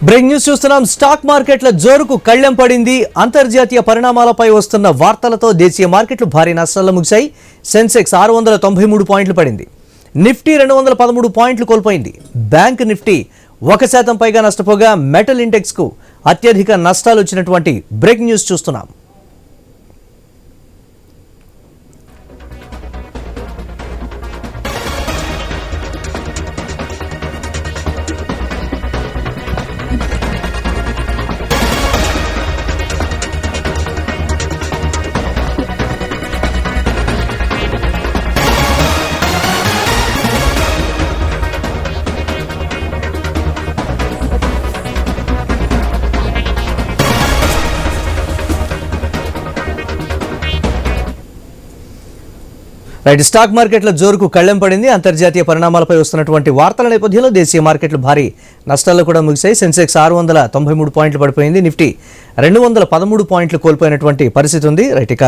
Breaking news చూస్తున్నాం. Stock మార్కెట్ల జోరుకు కళ్లెం పడింది. అంతర్జాతీయ పరిణామాలపై వస్తున్న వార్తలతో దేశీయ మార్కెట్లు భారీ నష్టాల్లో ముగిశాయి. సెన్సెక్స్ 693 పాయింట్లు పడింది. నిఫ్టీ 213 పాయింట్లు కోల్పోయింది. బ్యాంక్ నిఫ్టీ 1% పైగా నష్టపోగా మెటల్ ఇండెక్స్ కు అత్యధిక నష్టాలు వచ్చినటువంటి బ్రేకింగ్ న్యూస్ చూస్తున్నాం. రైట్, స్టాక్ మార్కెట్ల జోరుకు కళ్లెం పడింది. అంతర్జాతీయ పరిణామాలపై వస్తున్నటువంటి వార్తల నేపథ్యంలో దేశీయ మార్కెట్లు భారీ నష్టాల్లో కూడా ముగిశాయి. సెన్సెక్స్ 693 పాయింట్లు పడిపోయింది. నిఫ్టీ 213 పాయింట్లు కోల్పోయినటువంటి పరిస్థితి ఉంది. రైట్, ఇక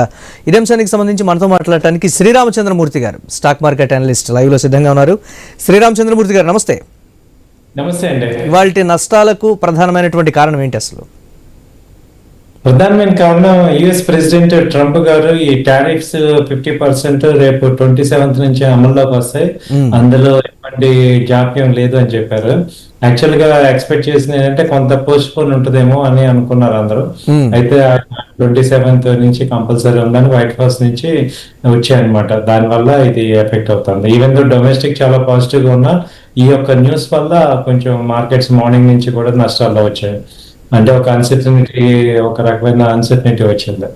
ఇదే అంశానికి సంబంధించి మనతో మాట్లాడటానికి శ్రీరామచంద్రమూర్తి గారు, స్టాక్ మార్కెట్ అనలిస్ట్, లైవ్ లో సిద్ధంగా ఉన్నారు. శ్రీరామచంద్రమూర్తి గారు నమస్తే. నమస్తే అండి. ఇవాల్టి నష్టాలకు ప్రధానమైనటువంటి కారణం ఏంటి? అసలు ప్రధానమైన కారణం యుఎస్ ప్రెసిడెంట్ ట్రంప్ గారు ఈ టారిఫ్స్ 50% రేపు 27th నుంచి అమల్లోకి వస్తాయి, అందులో ఎటువంటి జాప్యం లేదు అని చెప్పారు. యాక్చువల్ గా ఎక్స్పెక్ట్ చేసింది ఏంటంటే కొంత పోస్ట్ పోన్ ఉంటుందేమో అని అనుకున్నారు అందరూ. అయితే 27th నుంచి కంపల్సరీ ఉందని వైట్ హౌస్ నుంచి వచ్చాయన్నమాట. దానివల్ల ఇది ఎఫెక్ట్ అవుతుంది. ఈవెన్ దో డొమెస్టిక్ చాలా పాజిటివ్ గా ఉన్నా ఈ యొక్క న్యూస్ వల్ల కొంచెం మార్కెట్స్ మార్నింగ్ నుంచి కూడా నష్టాల్లో వచ్చాయి. అంటే ఒక రకమైన అన్సర్టనిటీ వచ్చింది.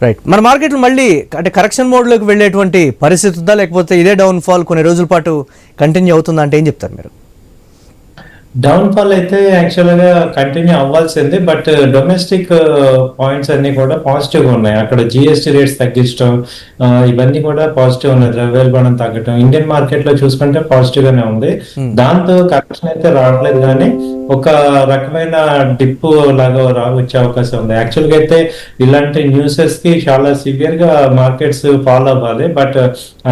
రైట్, మన మార్కెట్లు మళ్ళీ అంటే కరెక్షన్ మోడ్లోకి వెళ్ళేటువంటి పరిస్థితి ఉందా, లేకపోతే ఇదే డౌన్ ఫాల్ కొన్ని రోజుల పాటు కంటిన్యూ అవుతుందా అంటే ఏం చెప్తారు మీరు? డౌన్ ఫాల్ అయితే యాక్చువల్ గా కంటిన్యూ అవ్వాల్సింది, బట్ డొమెస్టిక్ పాయింట్స్ అన్ని కూడా పాజిటివ్ గా ఉన్నాయి. అక్కడ జిఎస్టీ రేట్స్ తగ్గించడం ఇవన్నీ కూడా పాజిటివ్ ఉన్నాయి. ద్రవ్యోల్బణం తగ్గడం ఇండియన్ మార్కెట్ లో చూసుకుంటే పాజిటివ్ గానే ఉంది. దాంతో కరెక్షన్ అయితే రావట్లేదు, కానీ ఒక రకమైన డిప్ లాగా వచ్చే అవకాశం ఉంది. యాక్చువల్ గా అయితే ఇలాంటి న్యూసెస్ కి చాలా సివియర్ గా మార్కెట్స్ ఫాలో అవ్వాలి, బట్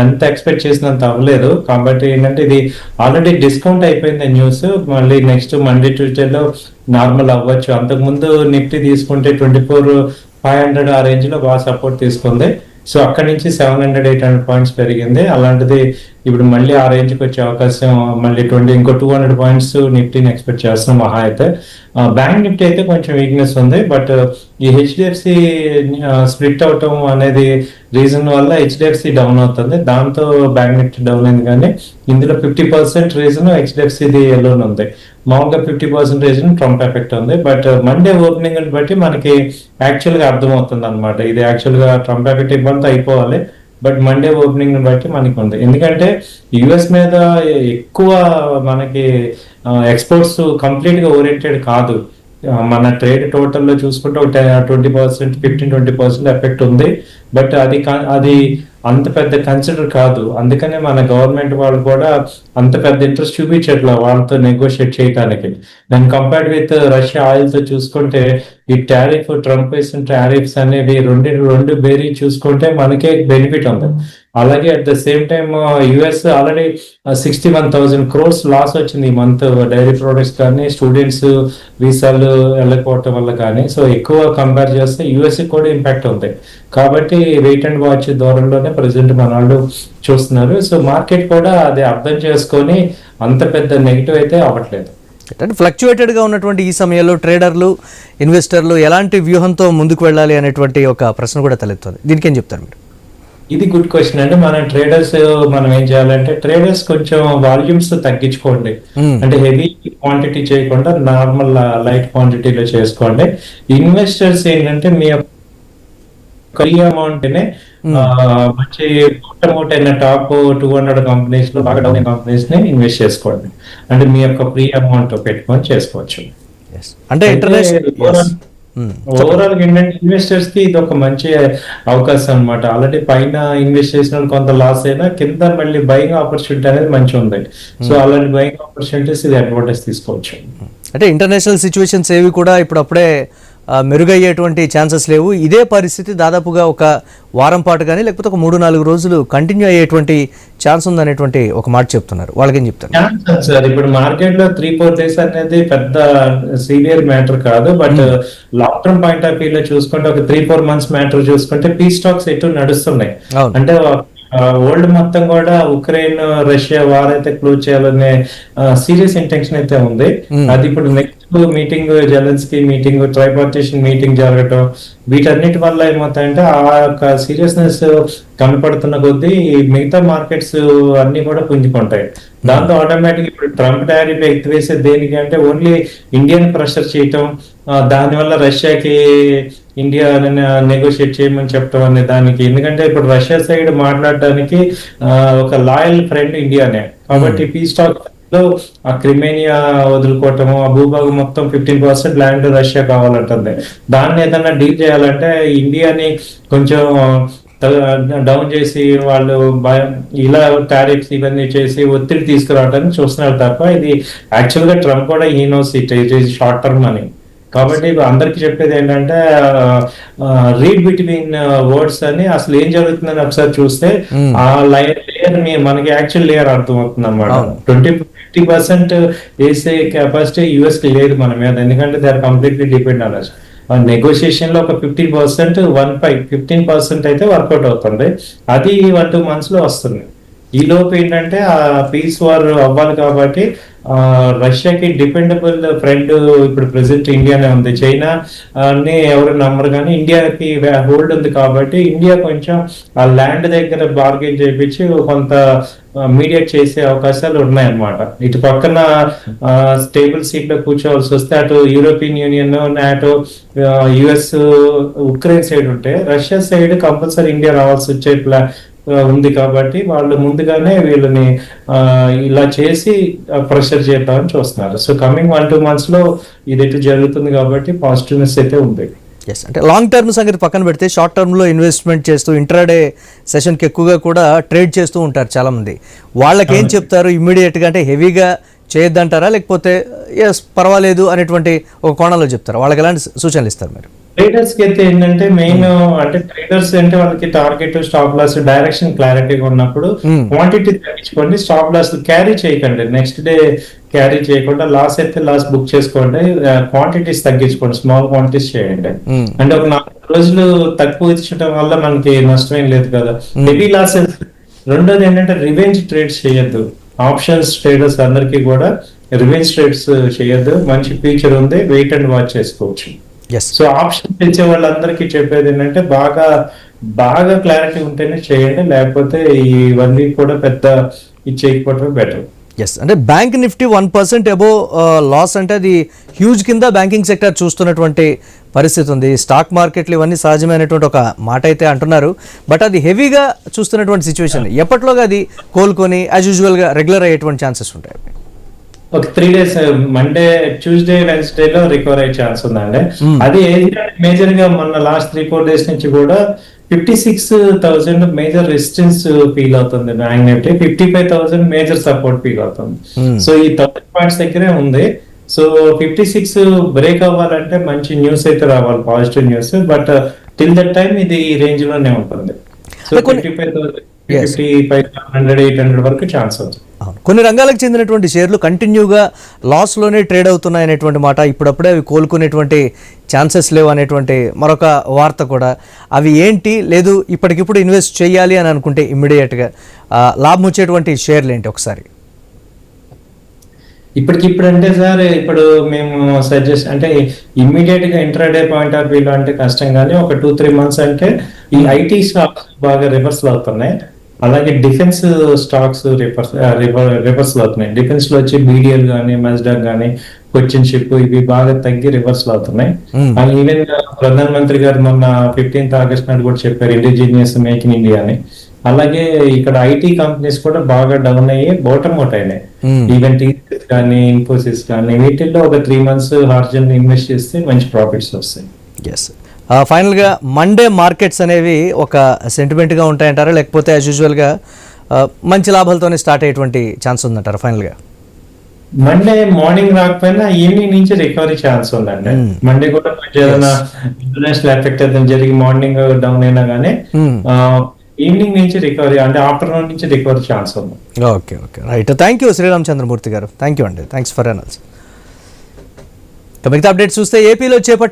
అంత ఎక్స్పెక్ట్ చేసినంత అవ్వలేదు. కాబట్టి ఏంటంటే ఇది ఆల్రెడీ డిస్కౌంట్ అయిపోయింది న్యూస్. మళ్ళీ నెక్స్ట్ మండే ట్యూస్డేలో నార్మల్ అవ్వచ్చు. అంతకుముందు నిఫ్టీ తీసుకుంటే 24,500 ఆ రేంజ్ లో బాగా సపోర్ట్ తీసుకుంది. సో అక్కడి నుంచి 700-800 పాయింట్స్ పెరిగింది. అలాంటిది ఇప్పుడు మళ్ళీ ఆ రేంజ్కి వచ్చే అవకాశం, మళ్ళీ ఇంకో 200 పాయింట్స్ నిఫ్టీని ఎక్స్పెక్ట్ చేస్తున్నాం మహా అయితే. బ్యాంక్ నిఫ్టీ అయితే కొంచెం వీక్నెస్ ఉంది, బట్ ఈ హెచ్డిఎఫ్సి స్ప్లిట్ అవటం అనేది రీజన్ వల్ల హెచ్డిఎఫ్సి డౌన్ అవుతుంది. దాంతో బ్యాంక్ నిఫ్టీ డౌన్ అయింది, కానీ ఇందులో 50% రీజన్ హెచ్డిఎఫ్సిది ఎల్లోన్ ఉంది. మామూలుగా 50% రీజన్ ట్రంప్ ఎఫెక్ట్ ఉంది. బట్ మండే ఓపెనింగ్ ని బట్టి మనకి యాక్చువల్ గా అర్థమవుతుంది అనమాట. ఇది యాక్చువల్ గా ట్రంప్ ఎఫెక్ట్ ఇబ్బంది అయిపోవాలి, బట్ మండే ఓపెనింగ్ ని బట్టి మనకి ఉంది. ఎందుకంటే యుఎస్ మీద ఎక్కువ మనకి ఎక్స్పోర్ట్స్ కంప్లీట్ గా ఓరియంటెడ్ కాదు. మన ట్రేడ్ టోటల్ లో చూసుకుంటే ఒక 20%, 15-20% ఎఫెక్ట్ ఉంది. బట్ అది అంత పెద్ద కన్సిడర్ కాదు. అందుకనే మన గవర్నమెంట్ వాళ్ళు కూడా అంత పెద్ద ఇంట్రెస్ట్ చూపించట్లేదు వాళ్ళతో నెగోషియేట్ చేయడానికి. దాన్ని కంపేర్డ్ విత్ రష్యా ఆయిల్ తో చూసుకుంటే ఈ ట్రంప్ వేసిన టారిఫ్స్ అనేవి రెండు బేరీ చూసుకుంటే మనకే బెనిఫిట్ ఉంది. అలాగే at the same time US already 61,000 crores loss వచ్చింది ఈ మంత్, డైరీ ప్రొడక్ట్స్ కానీ స్టూడెంట్స్ వీసాలు వెళ్ళకపోవటం వల్ల కానీ. సో ఎక్కువ కంపేర్ చేస్తే యుఎస్ కూడా ఇంపాక్ట్ ఉంది. కాబట్టి వెయిట్ అండ్ వాచ్ ధోరణిలోనే ప్రజెంట్ మన వాళ్ళు చూస్తున్నారు. సో మార్కెట్ కూడా అది అర్థం చేసుకొని అంత పెద్ద నెగిటివ్ అయితే అవ్వట్లేదు. అంటే ఫ్లక్చువేటెడ్గా ఉన్నటువంటి ఈ సమయంలో ట్రేడర్లు, ఇన్వెస్టర్లు ఎలాంటి వ్యూహంతో ముందుకు వెళ్ళాలి అనేటువంటి ఒక ప్రశ్న కూడా తలెత్తుంది. దీనికి ఏం చెప్తారు మీరు? ఇది గుడ్ క్వశ్చన్ అండి. మన ట్రేడర్స్ మనం ఏం చేయాలంటే ట్రేడర్స్ కొంచెం వాల్యూమ్స్ తగ్గించుకోండి. అంటే హెవీ క్వాంటిటీ చేయకుండా నార్మల్ లైట్ క్వాంటిటీలో చేసుకోండి. ఇన్వెస్టర్స్ ఏంటంటే మీ అమౌంట్ నే మంచి అమౌంట్ అయిన టాప్ 200 కంపెనీస్ లో బాగా డౌన్ కంపెనీస్ ని ఇన్వెస్ట్ చేసుకోండి. అంటే మీ యొక్క ప్రీ అమౌంట్ పెట్టుకొని చేసుకోవచ్చు. అంటే ఓవరాల్ ఏంటంటే ఇన్వెస్టర్స్ కి ఇది ఒక మంచి అవకాశం అనమాట. ఆల్రెడీ పైన ఇన్వెస్ట్ చేసిన కొంత లాస్ అయినా కింద మళ్ళీ బయింగ్ ఆపర్చునిటీ అనేది మంచిగా ఉంది. సో అలాంటి బయింగ్ ఆపర్చునిటీస్ ఇది అడ్వాంటేజ్ తీసుకోవచ్చు. అంటే ఇంటర్నేషనల్ సిచ్యువేషన్స్ ఏవి కూడా ఇప్పుడు అప్పుడే మెరుగయ్యేటువంటి ఛాన్సెస్ లేవు. ఇదే పరిస్థితి దాదాపుగా ఒక వారం పాటు కానీ లేకపోతే ఒక 3-4 రోజులు కంటిన్యూ అయ్యేటువంటి ఛాన్స్ ఉందనేటువంటి ఒక మాట చెప్తున్నారు. వాళ్ళకేం చెప్తారు? సార్ ఇప్పుడు మార్కెట్ లో 3-4 డేస్ అనేది పెద్ద సీవియర్ మ్యాటర్ కాదు, but long term point of view లో చూసుకుంటే ఒక 3-4 మంత్స్ మ్యాటర్ చూసుకుంటే పీ స్టాక్స్ ఎటు నడుస్తున్నాయి. అంటే వరల్డ్ మొత్తం కూడా ఉక్రెయిన్ రష్యా వార్ అయితే క్లోజ్ చేయాలనే సీరియస్ ఇంటెన్షన్ అయితే ఉంది. అది ఇప్పుడు next meeting, Zelensky meeting, tripartition meeting జరగటం, వీటన్నిటి వల్ల ఏమవుతాయంటే ఆ యొక్క సీరియస్నెస్ కనపడుతున్న కొద్దీ మిగతా మార్కెట్స్ అన్ని కూడా పుంజుకుంటాయి. దాంతో ఆటోమేటిక్ ఇప్పుడు ట్రంప్ టారిఫ్ ఎత్తివేసే దేనికి అంటే ఓన్లీ ఇండియన్ ప్రెషర్ చేయటం, దానివల్ల రష్యాకి ఇండియా నెగోషియేట్ చేయమని చెప్పడం అనే దానికి. ఎందుకంటే ఇప్పుడు రష్యా సైడ్ మాట్లాడడానికి ఒక లాయల్ ఫ్రెండ్ ఇండియానే కాబట్టి పీ స్టాక్ లో ఆ క్రిమేనియా వదులుకోవటము, ఆ భూభాగం మొత్తం 15% ల్యాండ్ రష్యా కావాలంటుంది. దాన్ని ఏదైనా డీల్ చేయాలంటే ఇండియాని కొంచెం డౌన్ చేసి వాళ్ళు ఇలా టారిఫ్స్ ఇవన్నీ చేసి ఒత్తిడి తీసుకురావడానికి చూస్తున్నారు తప్ప ఇది యాక్చువల్ గా ట్రంప్ కూడా ఈ knows it is short term అని. కాబట్టి అందరికి చెప్పేది ఏంటంటే రీడ్ బిట్వీన్ వర్డ్స్ అని, అసలు ఏం జరుగుతుందని ఒకసారి చూస్తే ఆ లేయర్ మనకి యాక్చువల్ లేయర్ అర్థమవుతుంది అనమాట. 50% వేసే కెపాసిటీ యుఎస్ కి లేదు మన మీద, ఎందుకంటే they are completely depend on us. Negotiation లో ఒక 50%, 15% అయితే వర్కౌట్ అవుతుంది. అది 1-2 months లో వస్తుంది. ఈ లోపు ఏంటంటే ఆ పీస్ వార్ అవ్వాలి కాబట్టి రష్యాకి డిపెండబుల్ ఫ్రెండ్ ఇప్పుడు ప్రెసెంట్ ఇండియానే ఉంది. చైనా ని ఎవరు నమ్మరు కానీ ఇండియాకి హోల్డ్ ఉంది కాబట్టి ఇండియా కొంచెం ఆ ల్యాండ్ దగ్గర బార్గెన్ చేయించి కొంత మీడియేట్ చేసే అవకాశాలు ఉన్నాయన్నమాట. ఇటు పక్కన స్టేబుల్ సీట్ లో కూర్చోవలసి వస్తే అటు European union, NATO, US, Ukraine side ఉంటే రష్యా సైడ్ కంపల్సరీ ఇండియా రావాల్సి వచ్చే ఉంది. కాబట్టి వాళ్ళు ముందుగానే వీళ్ళని ఇలా చేసి ప్రెషర్ చేద్దామని చూస్తున్నారు. సో కమింగ్ 1-2 months లో ఇది ఎటు జరుగుతుంది కాబట్టి పాజిటివ్నెస్ అయితే ఉంది. ఎస్, అంటే లాంగ్ టర్మ్ సంగతి పక్కన పెడితే షార్ట్ టర్మ్లో ఇన్వెస్ట్మెంట్ చేస్తూ ఇంట్రాడే సెషన్కి ఎక్కువగా కూడా ట్రేడ్ చేస్తూ ఉంటారు చాలామంది. వాళ్ళకి ఏం చెప్తారు? ఇమ్మీడియట్గా అంటే హెవీగా చేయొద్దంటారా, లేకపోతే ఎస్ పర్వాలేదు అనేటువంటి ఒక కోణంలో చెప్తారా? వాళ్ళకి ఎలాంటి సూచనలు ఇస్తారు మీరు? ట్రేడర్స్ కి అయితే ఏంటంటే మెయిన్ అంటే ట్రేడర్స్ అంటే వాళ్ళకి టార్గెట్, స్టాప్ లాస్, డైరెక్షన్ క్లారిటీగా ఉన్నప్పుడు క్వాంటిటీ తగ్గించుకోండి, స్టాప్ లాస్ క్యారీ చేయకండి, నెక్స్ట్ డే క్యారీ చేయకుండా లాస్ అయితే లాస్ బుక్ చేసుకోండి, క్వాంటిటీస్ తగ్గించుకోండి, స్మాల్ క్వాంటిటీస్ చేయండి. అంటే ఒక 4 రోజులు తక్కువ ఇచ్చడం వల్ల మనకి నష్టమేం లేదు కదా, హెవీ లాసెస్. రెండోది ఏంటంటే రివెంజ్ ట్రేడ్స్ చేయొద్దు. ఆప్షన్స్ ట్రేడర్స్ అందరికీ కూడా రివెంజ్ ట్రేడ్స్ చేయొద్దు. మంచి ఫీచర్ ఉంది, వెయిట్ అండ్ వాచ్ చేసుకోవచ్చు. సో ఆప్షన్ తెచ్చే వాళ్ళందరికీ చెప్పేది ఏంటంటే బాగా క్లారిటీ ఉంటేనే చేయండి, లేకపోతే ఇవన్నీ కూడా పెద్ద ఇది చేయకపోవడం బెటర్. ఎస్, అంటే బ్యాంక్ నిఫ్టీ 1% అబోవ్ లాస్ అంటే అది హ్యూజ్ కింద బ్యాంకింగ్ సెక్టర్ చూస్తున్నటువంటి పరిస్థితి ఉంది. స్టాక్ మార్కెట్లు ఇవన్నీ సహజమైనటువంటి ఒక మాట అయితే అంటున్నారు, బట్ అది హెవీగా చూస్తున్నటువంటి సిచ్యువేషన్. ఎప్పటిలోగా అది కోలుకొని యాజ్ యూజువల్గా రెగ్యులర్ అయ్యేటువంటి ఛాన్సెస్ ఉంటాయి? ఒక 3 days, మండే, ట్యూస్డే, వెన్స్డే లో రికవర్ అయ్యే ఛాన్స్ ఉందండి. అది మేజర్ గా మొన్న లాస్ట్ 3-4 days నుంచి కూడా 56,000 మేజర్ రెసిస్టెన్స్ ఫీల్ అవుతుంది bank Nifty, 55,000 major support feel అవుతుంది. సో ఈ 1000 points దగ్గరే ఉంది. సో 56 బ్రేక్ అవ్వాలంటే మంచి న్యూస్ అయితే రావాలి, positive news. But till that time ఇది ఈ రేంజ్ లోనే ఉంటుంది. సో 55,000, 55,100, 800 వరకు ఛాన్స్ అవుతుంది. కొన్ని రంగాలకు చెందినటువంటి షేర్లు కంటిన్యూగా లాస్లోనే ట్రేడ్ అవుతున్నాయి అనేటువంటి మాట, ఇప్పుడప్పుడే అవి కోలుకునేటువంటి ఛాన్సెస్ లేవు అనేటువంటి మరొక వార్త కూడా. అవి ఏంటి? లేదు ఇప్పటికిప్పుడు ఇన్వెస్ట్ చేయాలి అని అనుకుంటే ఇమ్మీడియట్గా లాభం వచ్చేటువంటి షేర్లు ఏంటి ఒకసారి? ఇప్పటికిప్పుడు అంటే సార్, ఇప్పుడు మేము సజెస్ట్ అంటే ఇమ్మీడియట్ గా ఇంట్రాడే పాయింట్ ఆఫ్ వ్యూ అంటే కష్టం, కానీ ఒక 2-3 months అంటే ఈ ఐటీ స్టాక్స్ బాగా రివర్సల్ అవుతున్నాయి. అలాగే డిఫెన్స్ స్టాక్స్ రివర్సల్ అవుతున్నాయి. డిఫెన్స్ లో వచ్చి బీడిఎల్ కానీ, మజ్డా కానీ, కొచ్చిన్ షిప్, ఇవి బాగా తగ్గి రివర్సల్ అవుతున్నాయి. ఈవెన్ ప్రధానమంత్రి గారు మొన్న 15th August నాడు కూడా చెప్పారు ఇండిజినియస్ మేక్ ఇన్ ఇండియా అని. అలాగే ఇక్కడ ఐటీ కంపెనీస్ కూడా బాగా డౌన్ అయ్యి బాటమ్ అవుట్ అయినాయి. ఈవెన్ టీసీఎస్ కానీ, ఇన్ఫోసిస్ కానీ, వీటిల్లో ఒక 3 months హార్జన్ ఇన్వెస్ట్ చేస్తే మంచి ప్రాఫిట్స్ వస్తాయి. ఎస్, ఫైనల్గా మండే మార్కెట్స్ అనేవి ఒక సెంటిమెంట్గా ఉంటాయంటారా, లేకపోతే యాజ్ యూజువల్గా మంచి లాభాలతోనే స్టార్ట్ అయ్యేటువంటి ఛాన్స్ ఉందంటారా ఫైనల్గా? మండే మార్నింగ్ రాకపోయినా ఈవినింగ్ నుంచి రికవరీ ఛాన్స్ ఉందండి. మండే కూడా కొంచెం ఏదైనా ఇంటర్నేషనల్ ఎఫెక్ట్ ఏదైనా జరిగి మార్నింగ్ డౌన్ అయినా కానీ ఈవినింగ్ నుంచి రికవరీ అంటే ఆఫ్టర్నూన్ నుంచి రికవరీ ఛాన్స్ ఉంది. Okay okay right, thank you Sriramachandramurthy గారు, థ్యాంక్ యూ అండి, థ్యాంక్స్ ఫర్ అనాలిసిస్. మిగతా అప్డేట్ చూస్తే ఏపీలో చేపట్టే